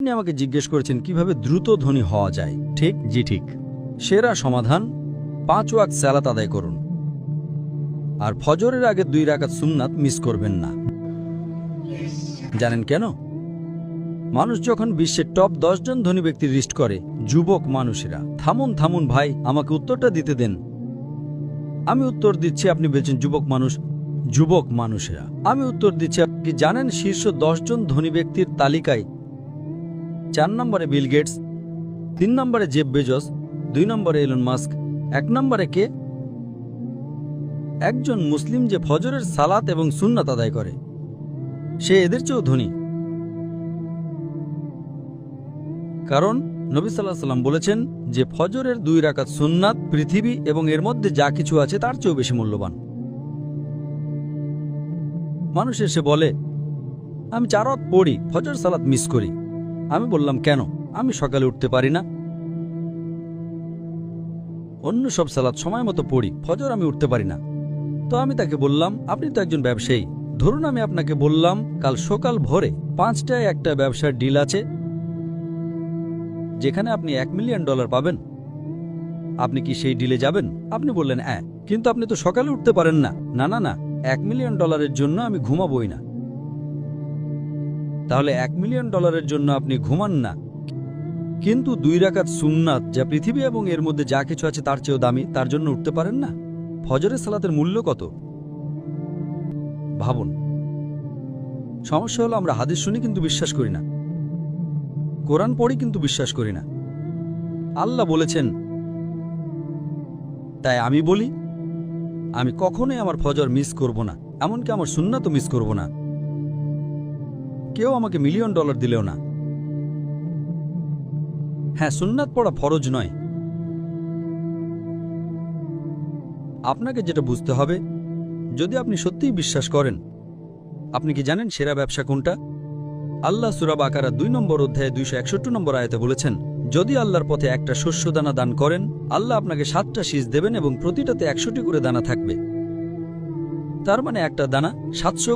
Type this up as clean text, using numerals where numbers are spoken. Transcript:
আপনি আমাকে জিজ্ঞেস করেছেন কিভাবে দ্রুত ধনী হওয়া যায়, ঠিক? জি ঠিক। সেরা সমাধান 5 ওয়াক্ত সালাত আদায় করুন, আর ফজরের আগে 2 রাকাত সুন্নাত মিস করবেন না। জানেন কেন? মানুষ যখন বিশ্বের টপ 10 জন ধনী ব্যক্তির লিস্ট করে, যুবক মানুষেরা। থামুন থামুন ভাই, আমাকে উত্তরটা দিতে দেন। আমি উত্তর দিচ্ছি, আপনি বলছেন যুবক মানুষ। যুবক মানুষেরা, আমি উত্তর দিচ্ছি। আপনি জানেন শীর্ষ 10 জন ধনী ব্যক্তির তালিকায় 4 নম্বরে বিল গেটস, 3 নম্বরে জেফ বেজোস, 2 নম্বরে এলন মাস্ক, 1 নম্বরে কে? একজন মুসলিম যে ফজরের সালাত এবং সুন্নাত আদায় করে, সে এদের চেয়েও ধনী। কারণ নবী সাল্লাল্লাহু আলাইহি সাল্লাম বলেছেন যে ফজরের 2 রাকাত সুন্নাত পৃথিবী এবং এর মধ্যে যা কিছু আছে তার চেয়েও বেশি মূল্যবান। মানুষ এসে বলে, আমি 4 ওয়াক্ত পড়ি, ফজর সালাত মিস করি। আমি বললাম, কেন? আমি সকালে উঠতে পারি না। অন্য সব সালাত সময় মতো পড়ি, ফজর আমি উঠতে পারি না। তো আমি তাকে বললাম, আপনি তো একজন ব্যবসায়ী, ধরুন আমি আপনাকে বললাম কাল সকাল ভোরে 5টায় একটা ব্যবসার ডিল আছে যেখানে আপনি $1 মিলিয়ন পাবেন। আপনি কি সেই ডিলে যাবেন? আপনি বললেন হ্যাঁ, কিন্তু আপনি তো সকালে উঠতে পারেন না। না না না, $1 মিলিয়ন জন্য আমি ঘুমাবই না। তাহলে $1 মিলিয়ন জন্য আপনি ঘুমান না, কিন্তু 2 রাকাত সুন্নাত যা পৃথিবী এবং এর মধ্যে যা কিছু আছে তার চেয়েও দামি, তার জন্য উঠতে পারেন না? ফজরের সালাতের মূল্য কত ভাবুন। সমস্যা হলো আমরা হাদিস শুনি কিন্তু বিশ্বাস করি না, কোরআন পড়ি কিন্তু বিশ্বাস করি না। আল্লাহ বলেছেন, তাই আমি বলি আমি কখনোই আমার ফজর মিস করব না, এমনকি আমার সুন্নাতও মিস করব না। কেউ আমাকে $1 মিলিয়ন দিলেও না। হ্যাঁ, সুন্নাত পড়া ফরজ নয়। আপনাকে যেটা বুঝতে হবে, যদি আপনি সত্যিই বিশ্বাস করেন, আপনি কি জানেন সেরা ব্যবসা কোনটা? আল্লাহ সূরা বাকারা 2 নম্বর অধ্যায়ে 261 নম্বর আয়াতে বলেছেন, যদি আল্লাহর পথে একটা শস্যদানা দান করেন, আল্লাহ আপনাকে 7টা শীষ দেবেন এবং প্রতিটাতে 100টি করে দানা থাকবে। তার মানে একটা দানা 700